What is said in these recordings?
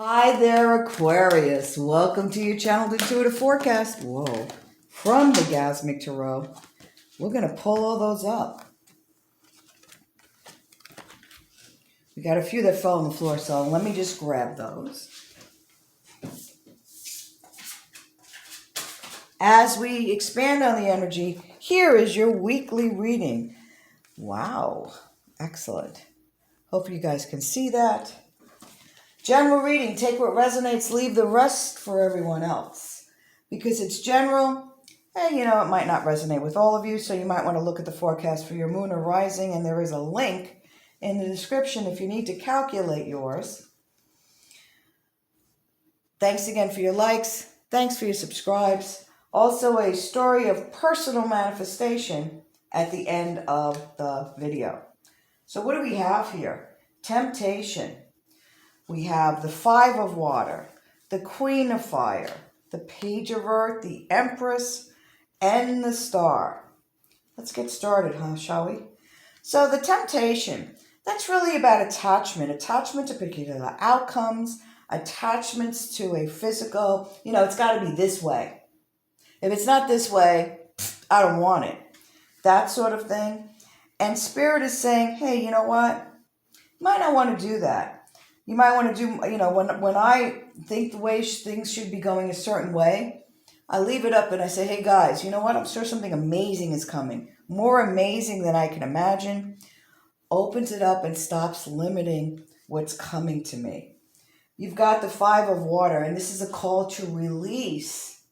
Hi there, Aquarius. Welcome to your channel Intuitive Forecast. Whoa. From the Gasmic Tarot. We're going to pull all those up. We got a few that fell on the floor, so let me just grab those. As we expand on the energy, here is your weekly reading. Wow. Excellent. Hope you guys can see that. General reading, take what resonates, leave the rest for everyone else. Because it's general, it might not resonate with all of you, so you might want to look at the forecast for your moon or rising, and there is a link in the description if you need to calculate yours. Thanks again for your likes. Thanks for your subscribes. Also, a story of personal manifestation at the end of the video. So what do we have here? Temptation. We have the Five of Water, the Queen of Fire, the Page of Earth, the Empress, and the Star. Let's get started, shall we? So the temptation, that's really about attachment to particular outcomes, attachments to a physical, it's got to be this way. If it's not this way, I don't want it. That sort of thing. And Spirit is saying, hey, you know what? You might not want to do that. You might want to do, when I think the way things should be going a certain way, I leave it up and I say, hey guys, you know what? I'm sure something amazing is coming. More amazing than I can imagine. Opens it up and stops limiting what's coming to me. You've got the Five of Water, and this is a call to release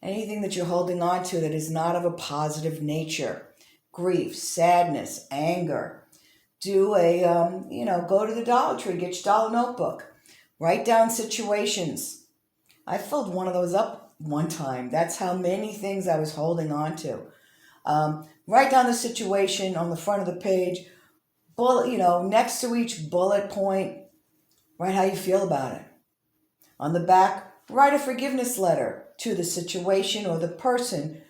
anything that you're holding on to that is not of a positive nature. Grief, sadness, anger. Do go to the Dollar Tree, get your dollar notebook. Write down situations. I filled one of those up one time. That's how many things I was holding on to. Write down the situation on the front of the page. Next to each bullet point, write how you feel about it. On the back, write a forgiveness letter to the situation or the person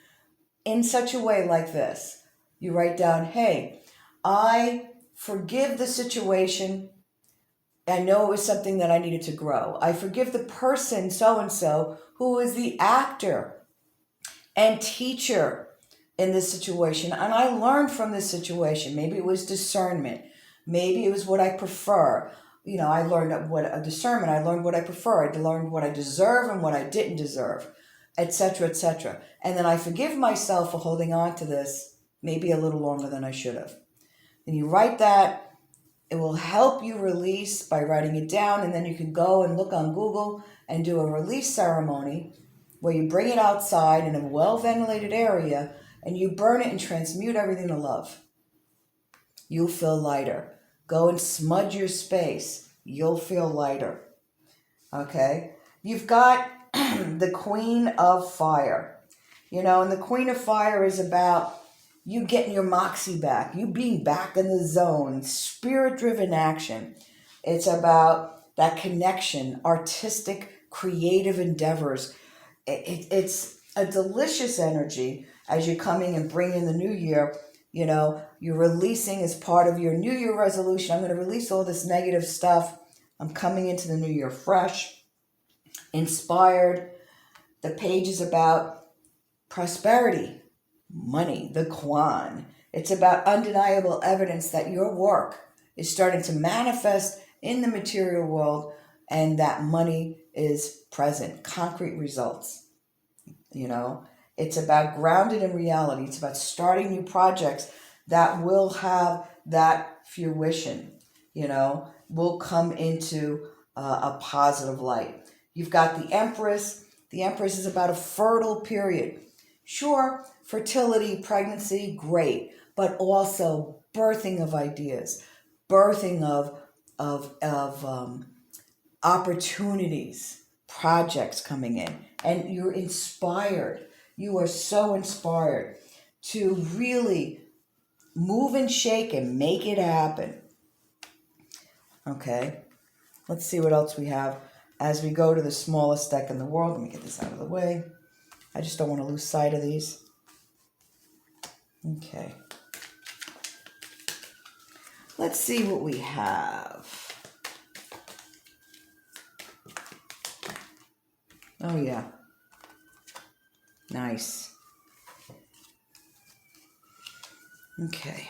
in such a way like this. You write down, hey, I forgive the situation. I know it was something that I needed to grow. I forgive the person so-and-so who is the actor and teacher in this situation. And I learned from this situation. Maybe it was discernment. Maybe it was what I prefer. I learned what a discernment. I learned what I prefer. I learned what I deserve and what I didn't deserve, etc., etc. And then I forgive myself for holding on to this maybe a little longer than I should have. Then you write that. It will help you release by writing it down, and then you can go and look on Google and do a release ceremony where you bring it outside in a well-ventilated area and you burn it and transmute everything to love. You'll feel lighter. Go and smudge your space. You'll feel lighter. Okay? You've got the Queen of Fire. And the Queen of Fire is about you getting your moxie back, you being back in the zone, spirit-driven action. It's about that connection, artistic, creative endeavors. It's a delicious energy as you're coming and bringing the new year. You're releasing as part of your New Year resolution. I'm going to release all this negative stuff. I'm coming into the new year fresh, inspired. The page is about prosperity. Money, the Kwan. It's about undeniable evidence that your work is starting to manifest in the material world and that money is present, concrete results. It's about grounded in reality. It's about starting new projects that will have that fruition, will come into a positive light. You've got the Empress. The Empress is about a fertile period. Sure, fertility, pregnancy, great, but also birthing of ideas, birthing of opportunities, projects coming in, and you're inspired. You are so inspired to really move and shake and make it happen. Okay, let's see what else we have as we go to the smallest deck in the world. Let me get this out of the way. I just don't want to lose sight of these. Okay. Let's see what we have. Oh, yeah. Nice. Okay.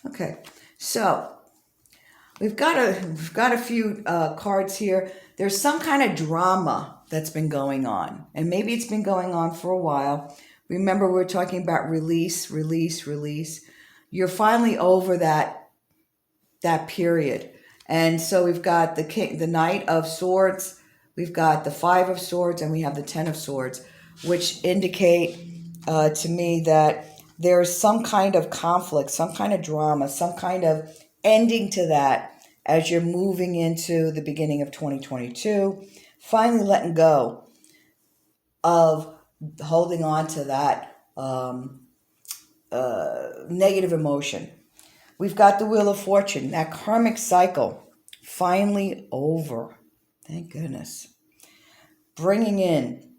Okay. So we've got a few cards here. There's some kind of drama that's been going on, and maybe it's been going on for a while. Remember, we're talking about release, release, release. You're finally over that period. And so we've got the Knight of Swords, we've got the Five of Swords, and we have the Ten of Swords, which indicate to me that there's some kind of conflict, some kind of drama, some kind of ending to that as you're moving into the beginning of 2022, finally letting go of holding on to that negative emotion. We've got the Wheel of Fortune, that karmic cycle, finally over. Thank goodness. Bringing in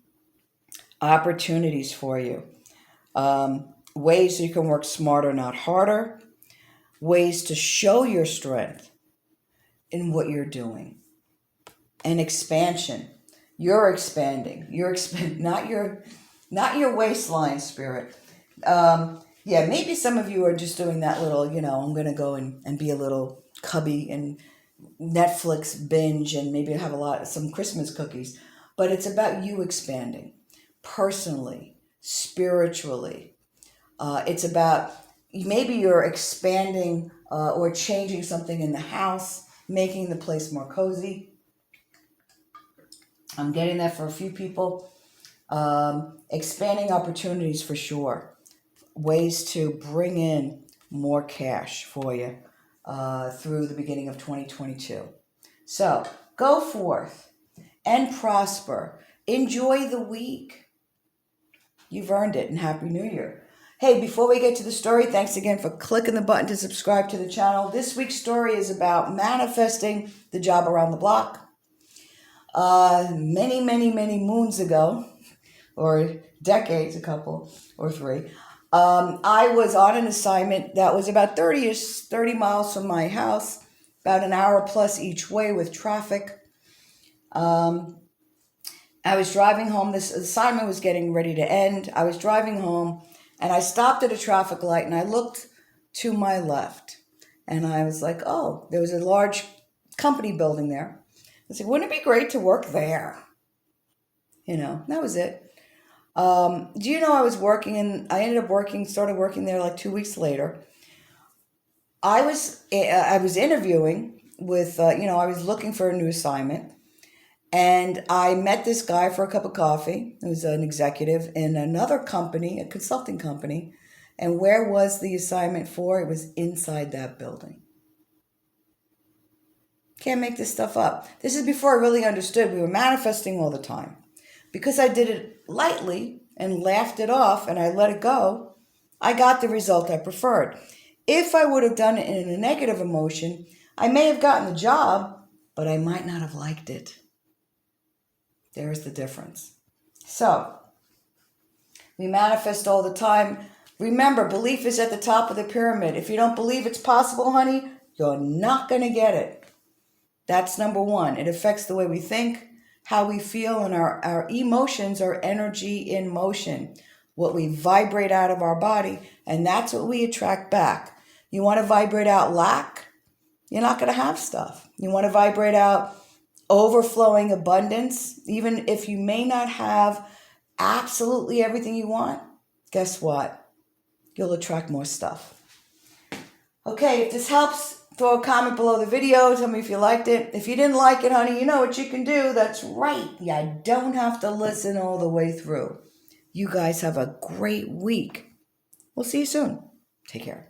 opportunities for you. Ways you can work smarter, not harder. Ways to show your strength in what you're doing. And expansion. You're expanding. Not your waistline, spirit. Yeah, maybe some of you are just doing that little, I'm going to go and be a little cubby and Netflix binge and maybe have some Christmas cookies. But it's about you expanding personally, spiritually. It's about maybe you're expanding or changing something in the house, making the place more cozy. I'm getting that for a few people. Expanding opportunities for sure. Ways to bring in more cash for you through the beginning of 2022. So go forth and prosper. Enjoy the week. You've earned it, and Happy New Year. Hey, before we get to the story, thanks again for clicking the button to subscribe to the channel. This week's story is about manifesting the job around the block. Many, many, many moons ago, or decades, a couple or three, I was on an assignment that was about 30 miles from my house, about an hour plus each way with traffic. I was driving home. This assignment was getting ready to end. I was driving home, and I stopped at a traffic light, and I looked to my left, and I was like, oh, there was a large company building there. I said, wouldn't it be great to work there? That was it. Do you know I was working started working there like 2 weeks later. I was interviewing with, I was looking for a new assignment, and I met this guy for a cup of coffee. It was an executive in another company, a consulting company. And where was the assignment for? It was inside that building. Can't make this stuff up. This is before I really understood we were manifesting all the time. Because I did it lightly and laughed it off and I let it go, I got the result I preferred. If I would have done it in a negative emotion, I may have gotten the job, but I might not have liked it. There's the difference. So, we manifest all the time. Remember, belief is at the top of the pyramid. If you don't believe it's possible, honey, you're not going to get it. That's number one. It affects the way we think, how we feel, and our emotions are energy in motion, what we vibrate out of our body, and that's what we attract back. You want to vibrate out lack? You're not going to have stuff. You want to vibrate out overflowing abundance, even if you may not have absolutely everything you want, guess what? You'll attract more stuff. Okay, if this helps, throw a comment below the video. Tell me if you liked it. If you didn't like it, honey, you know what you can do. That's right. You don't have to listen all the way through. You guys have a great week. We'll see you soon. Take care.